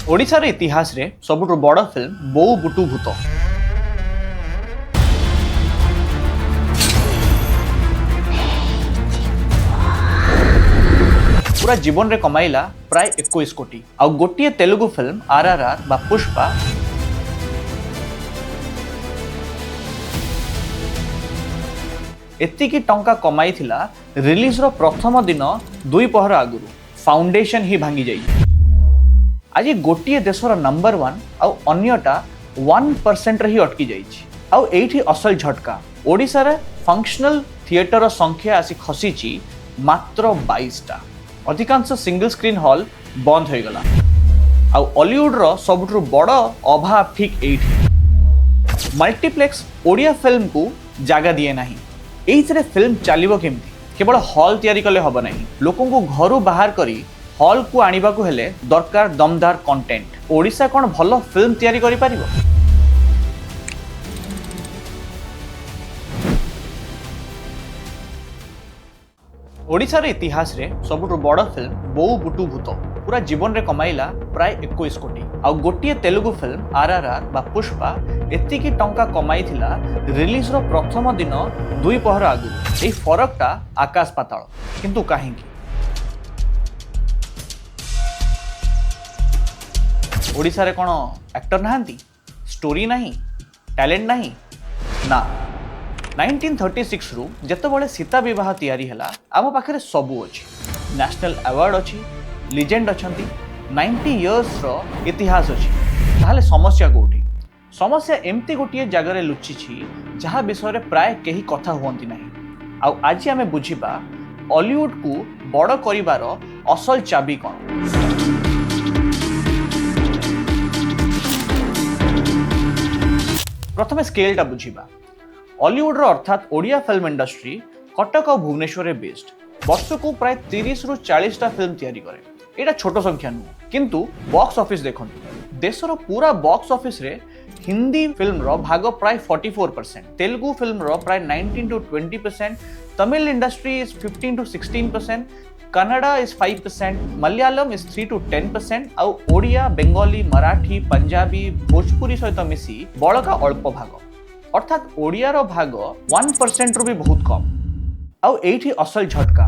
ओडिशार इतिहास रे सबुठु बड़ फिल्म बोउ बुटु भूत। पूरा जीवन रे कमाइला प्राय 21 कोटी आ गोटे तेलुगु फिल्म आरआरआर बा पुष्पा एतिकी टंका कमाई थिला रिलीज रो प्रथम दिन 2 पहर आगुरु फाउंडेशन ही भांगी जाई। आज गोटे देशर नंबर 1 आउ अन्यटा 1% रे ही अटकी जाइछि। आउ एठी असल झटका ओडिसा रे फंक्शनल थिएटर संख्या आसी खसीछि मात्र 22टा। अधिकांश सिंगल स्क्रीन हॉल बंद हो गला। आउ हॉलीवुड रो सबुठु बड़ अभाव ठीक एठी मल्टीप्लेक्स ओडिया फिल्म को जागा दिए नाही। एइथरे फिल्म चलिबो केमती केवल हॉल तैयारी कले हबो नाही। लोकन को घरु बाहर करी हॉल को आनिबा को हेले दरकार दमदार कंटेंट। ओडिसा कोन भलो फिल्म तैयारी करि परिबो? ओडिशार इतिहास रे सबुठु बड़ फिल्म बोउ बुटु भूत। पूरा जीवन रे कमाइला प्राय 21 कोटी आ गोटे तेलुगु फिल्म आरआरआर बा पुष्पा एतिकी टंका कमाई थिला रिलीज रो प्रथम दिन 2 पहर आगु। ए फरकटा आकाश पाताल। किंतु काहेकि ओडिसा रे कोन एक्टर नाहंती, स्टोरी नाही, टैलेंट नाही ना। 1936 रु जेतबळे सीता विवाह तैयारी हला आम पाखरे सबु अछि। नेशनल अवार्ड अछि, लीजेंड अछंती, 90 इयर्स रो इतिहास अछि। ताहले समस्या कोठी? समस्या एमती गोटिए जगह लुचि छी जहा विषय प्राय केही कथा हुअंती नाही। आ आज आमे बुझिबा हॉलीवुड को बड़ करिवार असल चाबी कोन। प्रथमे स्केलटा बुझिबा। हॉलीवुड रो अर्थात ओडिया फिल्म इंडस्ट्री कटक और भुवनेश्वर बेस्ड। वर्ष को प्राय 30 रु 40 टा फिल्म तैयारी करे। एटा छोट संख्या नुह। किंतु बॉक्स ऑफिस देखंतु देशर पूरा बॉक्स ऑफिस रे हिंदी फिल्म रो भाग प्राय 44%, तेलुगु फिल्म रो प्राय 19 to 20%, Tamil industry is 15 to 16%, Kannada is 5%, Malayalam is 3 to 10%, आउ ओडिया, बेंगली, मराठी, पंजाबी, भोजपुरी सहित मिसी बड़का अल्प भाग अर्थात ओडिया रो भाग 1% रु भी बहुत कम। आउ एठी असल झटका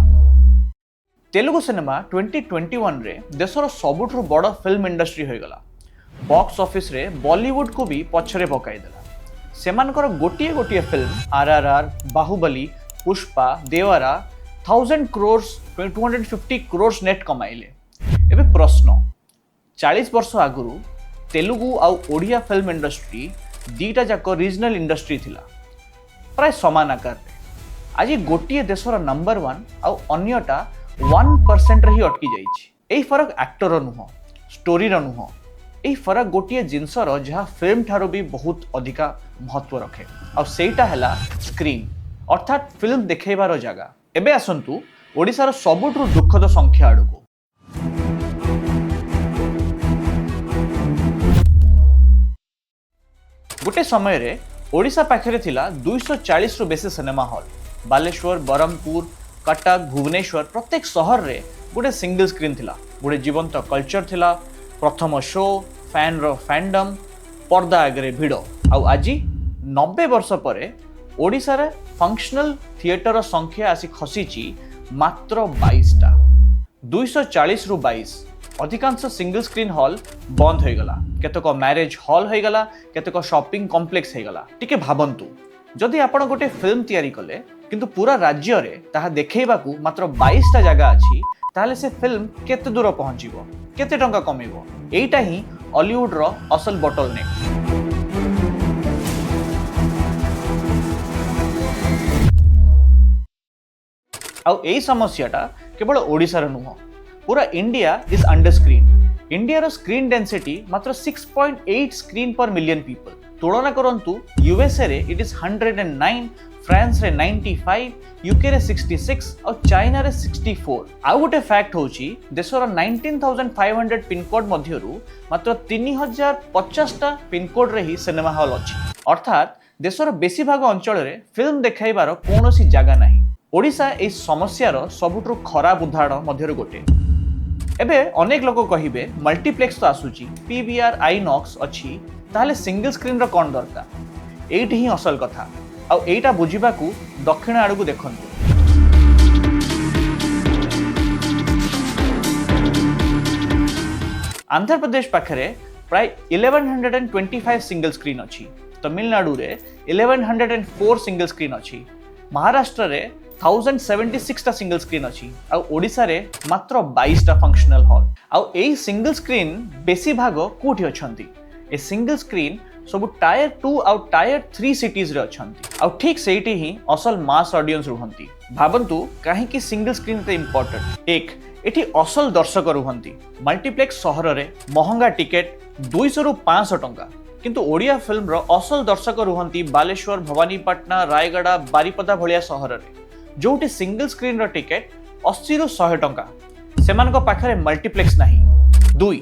तेलुगु सिनेमा 2021 रे देशर सबुठु बड़ फिल्म इंडस्ट्री हो गला। बॉक्स ऑफिस रे बॉलीवुड को भी पछरे पकाई देला। सेमानकर गोटिए गोटिए फिल्म आरआरआर, बाहुबली, पुष्पा, देवरा 1000 crores 250 crores नेट कमाइले। एबे प्रश्न 40 वर्ष आगुरु तेलुगु आउ ओडिया फिल्म इंडस्ट्री दीटा जाक रीजनल इंडस्ट्री थिला प्राय समान आकार रे। आज गोटिए देशर नंबर 1 आउ अन्यटा 1% रे ही अटकी जाइछि। एही फरक एक्टर रो नुह, स्टोरी रो नुह। एही फरक गोटिए जिंसर जहा फिल्म ठारो भी बहुत अधिका महत्व रखे। आ सेटा हला स्क्रीन अर्थात फिल्म देखैबार जगह। एबे आसंतु ओडिसार सबुठु दुखद संख्या आडको। गोटे समय रे ओडिशा पाखरे थिला 240 रु बेसी सिनेमा हॉल। बालेश्वर, बरहमपुर, कटक, भुवनेश्वर प्रत्येक शहर रे गोटे सिंगल स्क्रीन थिला। गोटे जीवंत कल्चर थिला। प्रथम शो, फैन रो फैंडम, पर्दा आगरे भिड़। आउ आज 90 वर्ष परे ओडिशा रे फंक्शनल थिएटर संख्या आसी खसीची मात्र 22टा। 240 रु 22। अधिकांश सिंगल स्क्रीन हॉल बंद हो गला। केतक मैरेज हॉल हो गला, केतक शॉपिंग कॉम्प्लेक्स हो गला। टिके भाबंतु जदि आपण गोटे फिल्म तैयारी कले किंतु पूरा राज्य रे ताहा देखैबाकू मात्र 22टा जगह अछि, ताहले से फिल्म केते दूर पहुंचीबो, केते टंका कमेबो? एइटा ही हॉलीवुड रो असल बॉटलनेक। आउ एई समस्याटा केवल ओडिसा रे नुह, पूरा India is under screen. India रो स्क्रीन डेंसिटी मात्र 6.8 स्क्रीन पर मिलियन पीपल। तुलना करंतु यूएसए रे इट इज 109, फ्रांस रे 95, यूके रे 66 और चाइना रे 64। आउ गोटे फैक्ट होची देशर 19,500 पिन कोड मध्यरु मात्र 3050 टा पिन कोड रे ही सिनेमा हॉल अछि। अर्थात देशर बेसी भाग अंचल रे फिल्म देखाइबार कोनोसी जगह नाही। ओडिशा ए समस्यार सबुठु खराब उदाहरण मध्यरु गोटे। एबे अनेक लोक कहिबे मल्टीप्लेक्स तो आसुची पीवीआर आईनॉक्स अच्छी ताहले सिंगल स्क्रीन रो कोन दरकार एइठी ही असल कथा आ एइटा बुझिबाकू दक्षिण आड़कू देखंतु। आंध्र प्रदेश पाखरे प्राय 1125 सिंगल स्क्रीन अच्छी, तमिलनाडु रे 1104 सिंगल स्क्रीन अच्छी, महाराष्ट्र रे 1076 टा सिंगल स्क्रीन अच्छी आ ओडिसा रे मात्र 22 टा फंक्शनल हॉल। आ एई सिंगल स्क्रीन बेसी भाग कोठी अछंती ए सिंगल स्क्रीन सब टायर 2 आ टायर 3 सिटीज रे अछंती आ ठीक सेठी ही असल मास ऑडियंस रुहंती। भाबंतु काहे कि सिंगल स्क्रीन ते इंपोर्टेंट एक एठी असल दर्शक रुहंती। मल्टीप्लेक्स सहर रे महंगा टिकेट 200 रु 500 टंका किंतु ओडिया फिल्म रो असल दर्शक रुहंती बालेश्वर भवानीपाटना रायगड़ा बारिपदा भलिया सहर रे जोटी सिंगल स्क्रीन रो टिकेट 80 रु 100 टंका सेमानको पाखरे मल्टीप्लेक्स नाही। दुई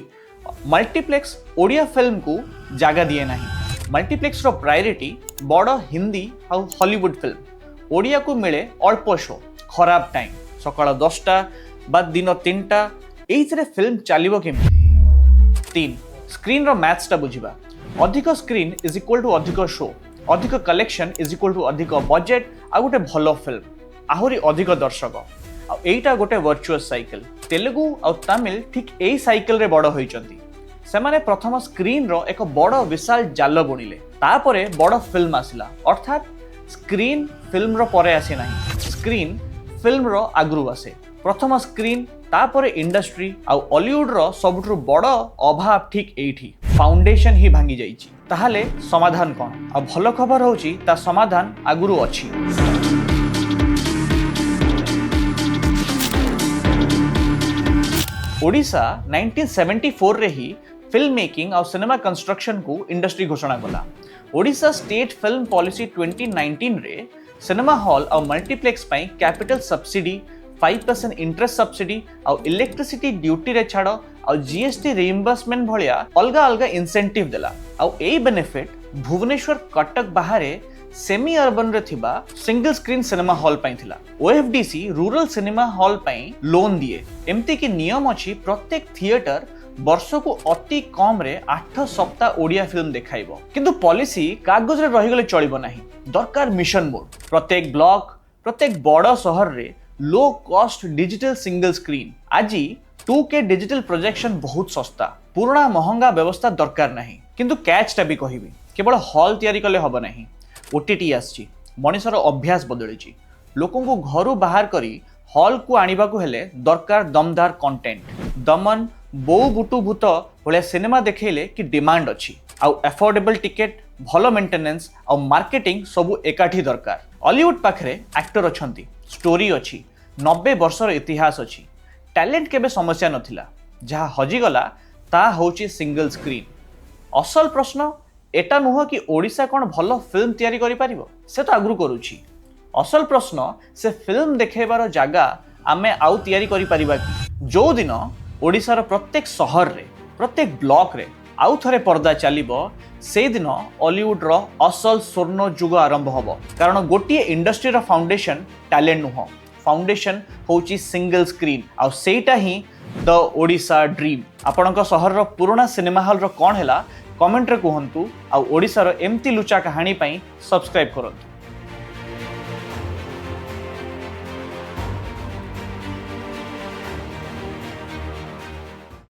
मल्टीप्लेक्स ओडिया फिल्म को जागा दिए नाही। मल्टीप्लेक्स रो प्रायोरिटी बड़ हिंदी आ हॉलीवुड फिल्म ओडिया को मिले अल्प शो खराब टाइम सकाळ 10टा बाद दिन 3टा एइथरे फिल्म चलिबो केमि। 3 स्क्रीन रो मैथ्स टा बुझिबा अधिक स्क्रीन इज इक्वल टू अधिक शो अधिक कलेक्शन इज इक्वल टू अधिक बजेट आ गोटे भलो फिल्म आहुरी अधिक दर्शक आ एइटा गोटे वर्चुअस साइकिल। तेलुगु आ तमिल ठीक एई साइकिल रे बड़ होइचंती। सेमाने प्रथम स्क्रीन रो एक बड़ विशाल जाल बुणिले तापरे बड़ फिल्म आसिला अर्थात स्क्रीन फिल्म रो परे आसी नाही स्क्रीन फिल्म रो आगरु आसे। प्रथम स्क्रीन तापरे इंडस्ट्री आ हॉलीवुड रो सबुठु बड़ अभाव ठीक एइठी फाउंडेशन ही भांगी जाइची। ताहाले समाधान कोन आ भलो खबर होची ता समाधान आगरु अछि। ओडिशा 1974 रे ही फिल्म मेकिंग और सिनेमा कंस्ट्रक्शन को इंडस्ट्री घोषणा कला। ओडिशा स्टेट फिल्म पॉलिसी 2019 रे सिनेमा हॉल और मल्टीप्लेक्स पई कैपिटल सब्सिडी 5% इंटरेस्ट सब्सिडी और इलेक्ट्रिसिटी ड्यूटी रे छाड़ और जीएसटी रिइंबर्समेंट भलिया अलगा अलगा इंसेंटिव देला और एई बेनिफिट भुवनेश्वर कटक बाहरे सेमी अर्बन रे थिबा सिंगल स्क्रीन सिनेमा हॉल पई थिला। ओएफडीसी रूरल सिनेमा हॉल पई लोन दिए एमती कि नियम अछि प्रत्येक थिएटर वर्ष को अति कम रे 8 सप्ताह ओडिया फिल्म देखाइबो किंतु पॉलिसी कागज रे रहि गले चलिबो नाही दरकार मिशन मोड। प्रत्येक ब्लॉक प्रत्येक बड़ शहर रे low cost digital single screen आजी 2K डिजिटल प्रोजेक्शन बहुत सस्ता पुराना महंगा व्यवस्था दरकार नाही किंतु कैच टा भी कहिबी केवल हॉल तयारी कले हबो नाही ओटीटी आछि मनुष्यर अभ्यास बदलिछि लोकों को घरु बाहर करी हॉल को आनिबा को हेले दरकार दमदार कंटेंट दमन बो बुटु भूत भलिया सिनेमा देखेले कि डिमांड अछि आ अफोर्डेबल टिकेट भलो मेंटेनेंस आ मार्केटिंग सबु एकाठी दरकार। हॉलीवुड पाखरे एक्टर अछंती स्टोरी अछि 90 वर्षर इतिहास अछि टैलेंट केबे समस्या नथिला जहा हजिगला ता होची सिंगल स्क्रीन। असल प्रश्न एटा नुह कि ओडिशा कोन भलो फिल्म तयारी करि परिबो से तो आगरु करूची असल प्रश्न से फिल्म देखेबार जागा आमे आउ तयारी करि परिबा कि जो दिन ओडिशार प्रत्येक शहर रे प्रत्येक ब्लॉक रे आउ थरे पर्दा चलिबो से दिन हॉलीवुड रो असल स्वर्ण जुग आरंभ होबो कारण गोटिए इंडस्ट्री रो फाउंडेशन टैलेंट नुह फाउंडेशन होची सिंगल स्क्रीन आ सेटा ही द ओडिशा ड्रीम। आपणक शहर रो पुराना सिनेमा हॉल रो कोन हैला कमेंट रे कहंतु आ ओडिसा रो एमती लुचा कहानी पई सब्सक्राइब करंतु।